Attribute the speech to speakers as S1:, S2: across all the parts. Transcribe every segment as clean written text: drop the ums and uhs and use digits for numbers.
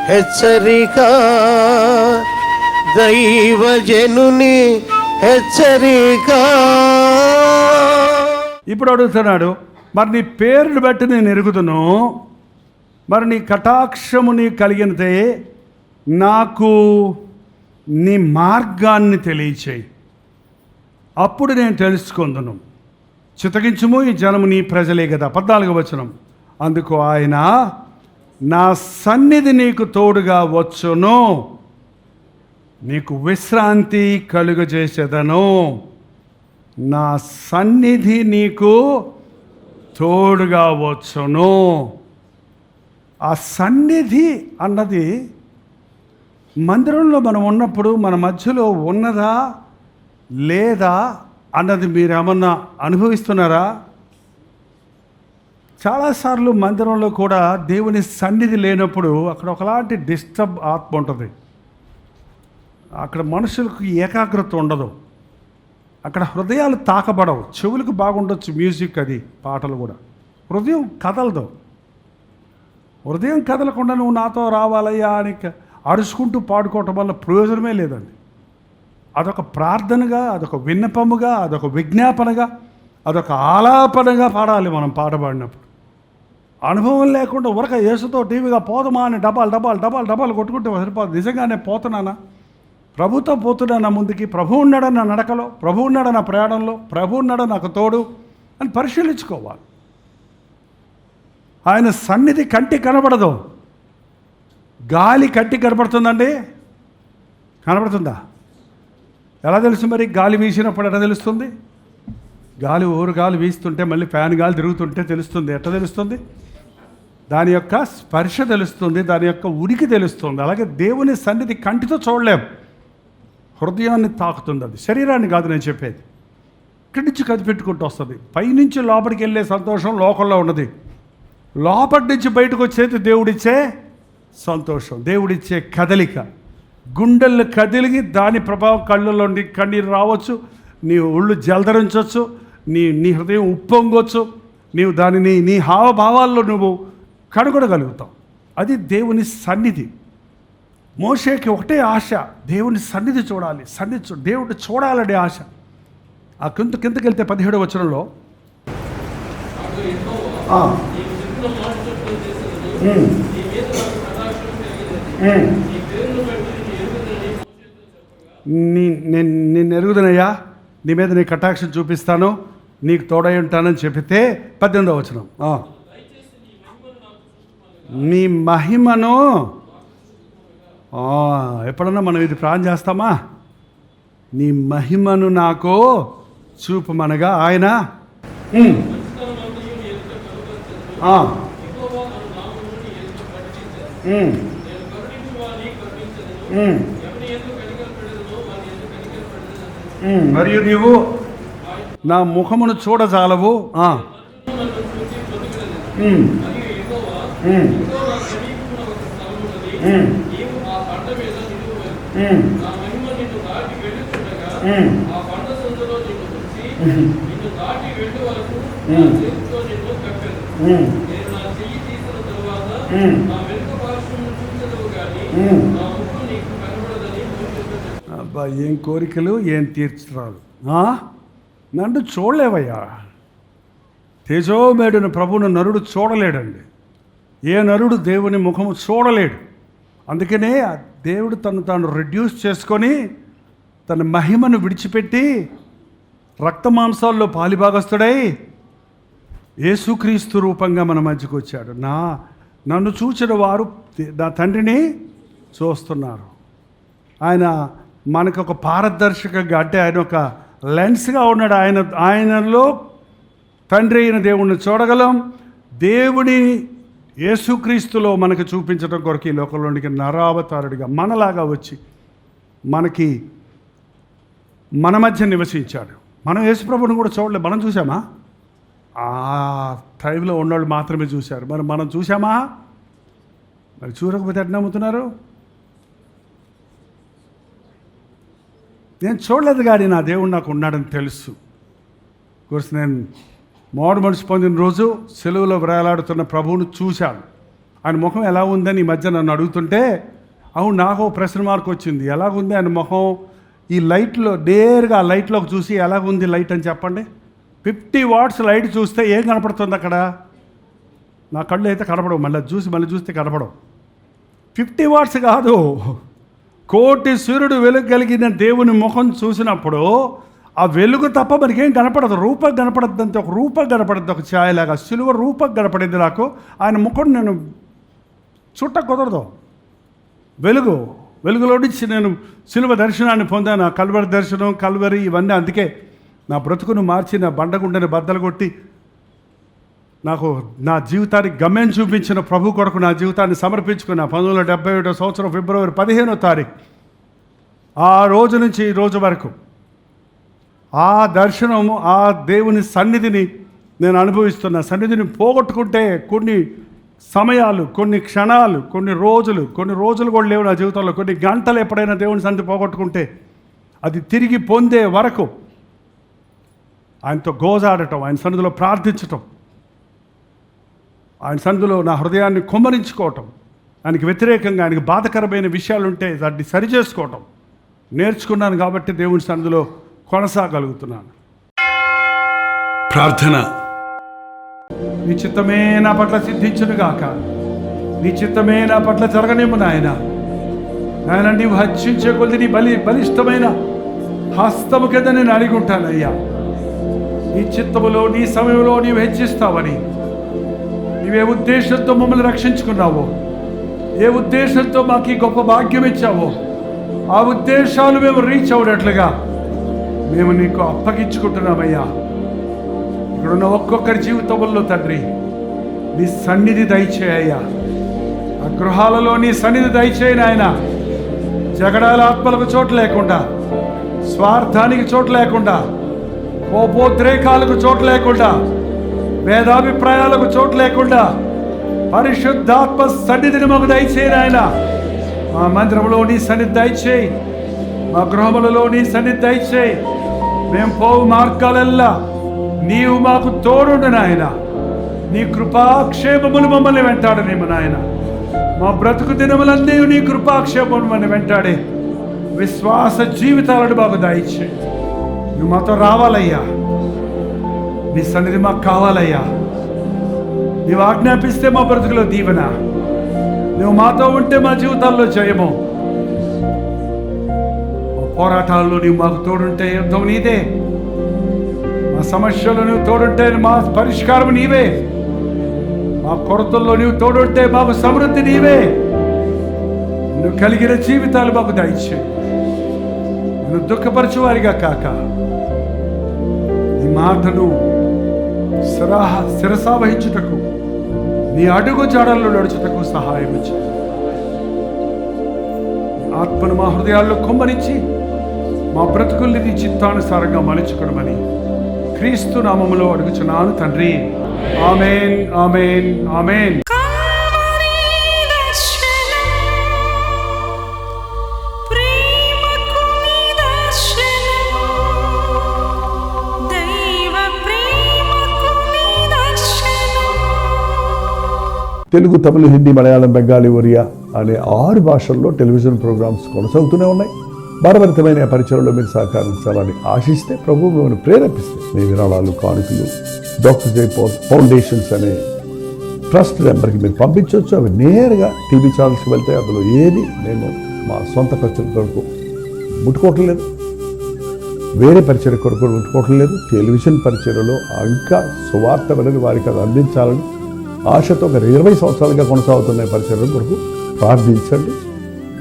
S1: హెచ్చరిక, దైవజనుని హెచ్చరిక.
S2: ఇప్పుడు అడుగుతున్నాడు, మరి నీ పేరుని బట్టి నేను ఎరుగుదును, మరి నీ కటాక్షము నీ కలిగినతే నాకు నీ మార్గాన్ని తెలియచేయి, అప్పుడు నేను తెలుసుకుందును. చితగించుము, ఈ జనము నీ ప్రజలే కదా. 14వ వచనం. అందుకు ఆయన, నా సన్నిధి నీకు తోడుగా వచ్చును, నీకు విశ్రాంతి కలుగజేసేదను. నా సన్నిధి నీకు తోడుగా వచ్చును. ఆ సన్నిధి అన్నది మందిరంలో మనం ఉన్నప్పుడు మన మధ్యలో ఉన్నదా లేదా అన్నది మీరేమన్నా అనుభవిస్తున్నారా? చాలాసార్లు మందిరంలో కూడా దేవుని సన్నిధి లేనప్పుడు అక్కడ ఒకలాంటి డిస్టర్బ్ ఆత్మ ఉంటుంది. అక్కడ మనుషులకు ఏకాగ్రత ఉండదు, అక్కడ హృదయాలు తాకబడవు. చెవులకు బాగుండొచ్చు మ్యూజిక్, అది పాటలు కూడా, హృదయం కదలదు. హృదయం కదలకుండా నువ్వు నాతో రావాలయ్యా అని అరుచుకుంటూ పాడుకోవటం వల్ల ప్రయోజనమే లేదండి. అదొక ప్రార్థనగా, అదొక విన్నపముగా, అదొక విజ్ఞాపనగా, అదొక ఆలాపనగా పాడాలి మనం పాట పాడినప్పుడు. అనుభవం లేకుండా ఉరక యేసుతో టీవీగా పోదమా అని డబాలు కొట్టుకుంటే సరిపోదు. నిజంగానే పోతున్నానా, ప్రభుతో పోతున్నానా ముందుకి, ప్రభు ఉన్నాడా నా నడకలో, ప్రభు ఉన్నాడా నా ప్రయాణంలో, ప్రభు ఉన్నాడా నాకు తోడు అని పరిశీలించుకోవాలి. ఆయన సన్నిధి కంటి కనబడదు, గాలి కంటి కనబడుతుందండి? కనబడుతుందా? ఎలా తెలుసు మరి? గాలి వీసినప్పుడు ఎట్లా తెలుస్తుంది? గాలి వీస్తుంటే మళ్ళీ ఫ్యాన్ గాలి తిరుగుతుంటే తెలుస్తుంది. ఎట్లా తెలుస్తుంది? దాని యొక్క స్పర్శ తెలుస్తుంది, దాని యొక్క ఉనికి తెలుస్తుంది. అలాగే దేవుని సన్నిధి కంటితో చూడలేం, హృదయాన్ని తాకుతుంది. అది శరీరాన్ని కాదు నేను చెప్పేది. ఇక్కడి నుంచి కదిపెట్టుకుంటూ వస్తుంది. పైనుంచి లోపలికి వెళ్ళే సంతోషం లోకంలో ఉన్నది, లోపటి నుంచి బయటకు వచ్చేది దేవుడిచ్చే సంతోషం, దేవుడిచ్చే కదలిక. గుండెలు కదిలిగి దాని ప్రభావం కళ్ళల్లో కన్నీరు రావచ్చు, నీ ఒళ్ళు జలధరించవచ్చు, నీ హృదయం ఉప్పొంగొచ్చు, నీవు దానిని నీ హావభావాల్లో నువ్వు కనుగొనగలుగుతావు. అది దేవుని సన్నిధి. మోషేకి ఒకటే ఆశ, దేవుని సన్నిధి చూడాలి, దేవుడిని చూడాలనే ఆశ. ఆ కిందకి వెళ్తే 17వ వచనంలో నేను ఎరుగుదనయ్యా, నీ మీద నీ కటాక్షం చూపిస్తాను, నీకు తోడై ఉంటానని చెప్పితే 18వ వచనం, నీ మహిమను. ఎప్పుడన్నా మనం ఇది ప్రార్థన చేస్తామా? నీ మహిమను నాకు చూపమనగా ఆయన మరియు నీవు నా ముఖమును చూడజాలవు, అబ్బా ఏం కోరికలు, ఏం తీర్చరాలు. నన్ను చూడలేవయ్యా. తేజోమేడుని ప్రభువును నరుడు చూడలేడండి. ఏ నరుడు దేవుని ముఖము చూడలేడు. అందుకనే దేవుడు తాను రెడ్యూస్ చేసుకొని తన మహిమను విడిచిపెట్టి రక్తమాంసాల్లో పాలిభాగస్తుడై యేసుక్రీస్తు రూపంగా మన మధ్యకు వచ్చాడు. నన్ను చూచిన వారు నా తండ్రిని చూస్తున్నారు. ఆయన మనకు ఒక పారదర్శకంగా, అంటే ఆయన ఒక లెన్స్గా ఉన్నాడు. ఆయనలో తండ్రి అయిన దేవుణ్ణి చూడగలం. దేవుని యేసుక్రీస్తులో మనకు చూపించడం కొరకు ఈ లోకంలోనికి నరావతారుడిగా మనలాగా వచ్చి మన మధ్య నివసించాడు. మనం యేసుప్రభుని కూడా చూడలేదు. మనం చూసామా? ఆ టైంలో ఉన్నవాళ్ళు మాత్రమే చూశారు. మనం చూసామా? మరి చూడకపోతే ఎట్లా నమ్ముతున్నారు? నేను చూడలేదు కానీ నా దేవుడు నాకు ఉన్నాడని తెలుసు. కోర్స్ నేను మారు మనసు పొందిన రోజు సెలవులో వేలాడుతున్న ప్రభువును చూశాను. ఆయన ముఖం ఎలా ఉందని ఈ మధ్య నన్ను అడుగుతుంటే, అవును నాకు ప్రశ్న మార్క్ వచ్చింది. ఎలాగుంది ఆయన ముఖం? ఈ లైట్లో నేరుగా ఆ లైట్లోకి చూసి ఎలాగుంది లైట్ అని చెప్పండి. 50 వాట్స్ లైట్ చూస్తే ఏం కనపడుతుంది అక్కడ? నా కళ్ళు అయితే కనపడవు, మళ్ళీ చూస్తే కనపడవు. 50 వాట్స్ కాదు, 1,000,000 సూర్యుడు వెలుగు కలిగిన దేవుని ముఖం చూసినప్పుడు ఆ వెలుగు తప్ప మనకేం కనపడదు. రూపం కనపడద్దు అంతే, ఒక రూపం కనపడద్దు, ఒక ఛాయలాగా సిలువ రూపం కనపడింది నాకు. ఆయన ముఖం నేను చుట్ట కుదరదు. వెలుగులో నుంచి నేను సిలువ దర్శనాన్ని పొందాను. కల్వరి దర్శనం, కల్వరి ఇవన్నీ. అందుకే నా బ్రతుకును మార్చి నా బండగుండని బద్దలు కొట్టి నాకు నా జీవితానికి గమ్యం చూపించిన ప్రభు కొరకు నా జీవితాన్ని సమర్పించుకున్న 1971 సంవత్సరం ఫిబ్రవరి 15వ తారీఖు ఆ రోజు నుంచి ఈ రోజు వరకు ఆ దర్శనము, ఆ దేవుని సన్నిధిని నేను అనుభవిస్తున్నా. సన్నిధిని పోగొట్టుకుంటే కొన్ని సమయాలు, కొన్ని క్షణాలు, కొన్ని రోజులు కూడా లేవు నా జీవితంలో. కొన్ని గంటలు ఎప్పుడైనా దేవుని సన్నిధి పోగొట్టుకుంటే అది తిరిగి పొందే వరకు ఆయనతో గోజాడటం, ఆయన సన్నిధిలో ప్రార్థించటం, ఆయన సన్నిధిలో నా హృదయాన్ని కుమ్మరించుకోవటం, ఆయనకి వ్యతిరేకంగా ఆయనకి బాధకరమైన విషయాలు ఉంటే దాన్ని సరిచేసుకోవటం నేర్చుకున్నాను. కాబట్టి దేవుని సన్నిధిలో కొనసాగలుగుతున్నాను. ప్రార్థన. నీ చిత్తమే నా పట్ల సిద్ధించును గాక, నీ చిత్తమే నా పట్ల జరగనిమ్ము నాయన. నాయన నీవు హర్షించే కొద్ది నీ బలిష్టమైన హస్తము కింద నేను అడిగి ఉంటానయ్యా. నీ చిత్తములో, నీ సమయంలో నీవు హెచ్చిస్తావని, నీవే ఉద్దేశంతో మమ్మల్ని రక్షించుకున్నావో, ఏ ఉద్దేశంతో మాకు ఈ గొప్ప భాగ్యం ఇచ్చావో, ఆ ఉద్దేశాలు మేము రీచ్ అవునట్లుగా మేము నీకు అప్పగించుకుంటున్నామయ్యా. ఇక్కడున్న ఒక్కొక్కరి జీవితంలో తండ్రి నీ సన్నిధి దయచేయ్యా. ఆ గృహాలలో నీ సన్నిధి దయచేయని ఆయన. జగడాల ఆత్మలకు చోటు లేకుండా, స్వార్థానికి చోటు లేకుండా, కోపోద్రేకాలకు చోటు లేకుండా, భేదాభిప్రాయాలకు చోటు లేకుండా పరిశుద్ధాత్మ సన్నిధిని మాకు దయచేయని ఆయన. మా మందిరంలో నీ సన్నిధి దయచేయి, మా గృహములలో నీ సన్నిధి దయచేయి. మేము పోవు మార్గాలల్లా నీవు మాకు తోడుండు నాయన. నీ కృపాక్షేమములు మమ్మల్ని వెంటాడనేమో నాయన. మా బ్రతుకు దినములన్నీ నీ కృపాక్షేమములు మమ్మల్ని వెంటాడే విశ్వాస జీవితాలను మాకు దయచేయి. నువ్వు మాతో రావాలయ్యా, నీ సన్నిధి మాకు కావాలయ్యా. నీవు ఆజ్ఞాపిస్తే మా బ్రతుకులో దీవెన, నువ్వు మాతో ఉంటే మా జీవితాల్లో జయము. మా పోరాటాల్లో నీవు మాకు తోడుంటే యుద్ధం నీదే, మా సమస్యల్లో నువ్వు తోడుంటే మా పరిష్కారం నీవే, మా కొరతల్లో నీవు తోడుంటే మాకు సమృద్ధి నీవే. నువ్వు కలిగిన జీవితాలు మాకు దయచేయి. నువ్వు దుఃఖపరచువారిగా కాక నీ మాటను శిరసావహించుటకు, నీ అడుగు జాడల్లో నడుచుటకు సహాయం చేయి. ఆత్మను మా హృదయాల్లో కుమ్మరించి మా బ్రతుకుల్ని నీ చిత్తానుసారంగా మలుచుకోవడమని క్రీస్తు నామములో అడుగుచున్నాను తండ్రి. ఆమేన్, ఆమేన్, ఆమేన్.
S3: తెలుగు, తమిళ, హిందీ, మలయాళం, బెంగాలీ, ఒరియా అనే 6 భాషల్లో టెలివిజన్ ప్రోగ్రామ్స్ కొనసాగుతూనే ఉన్నాయి. భారభరితమైన పరిచయంలో మీరు సహకరించాలని ఆశిస్తే, ప్రభు మిమ్మల్ని ప్రేరేపిస్తే మీ విరాళాలు, కానుకలు డాక్టర్ జయపాల్ ఫౌండేషన్స్ అనే ట్రస్ట్ నెంబర్కి మీరు పంపించవచ్చు. అవి నేరుగా టీవీ ఛానల్స్కి వెళ్తే అందులో ఏది మేము మా సొంత పరిచయం కొరకు ముట్టుకోవటం లేదు, వేరే పరిచయం కొరకు ముట్టుకోవటం లేదు. టెలివిజన్ పరిచయలో ఇంకా సువార్త అనేది వారికి అది అందించాలని ఆశతో ఒక 20 సంవత్సరాలుగా కొనసాగుతున్న పరిచయం కొరకు ప్రార్థించండి,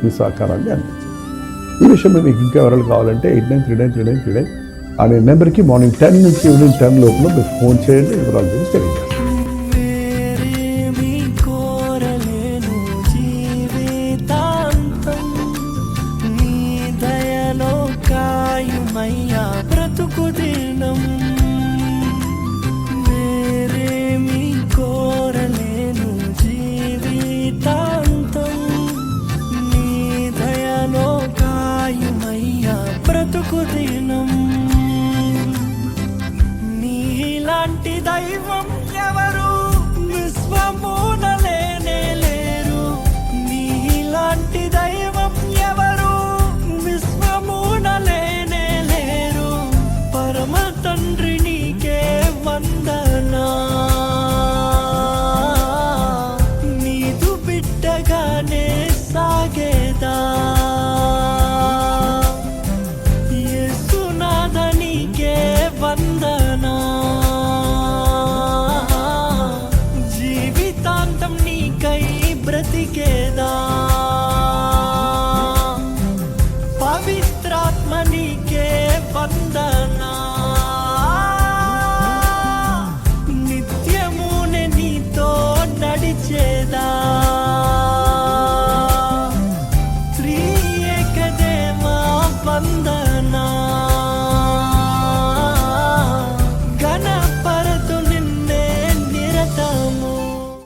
S3: మీ సహకారాన్ని అందించండి. ఈ విషయంలో మీకు ఇంకా ఎవరైనా కావాలంటే 89393939 అనే నెంబర్కి మార్నింగ్ 10 నుంచి ఈవినింగ్ 10 లోపల మీరు ఫోన్ చేయండి. వివరాలు గురించి తెలియజేస్తాను.
S4: నీలాంటి దైవం ఎవరు విశ్వమున లేనే జీవితము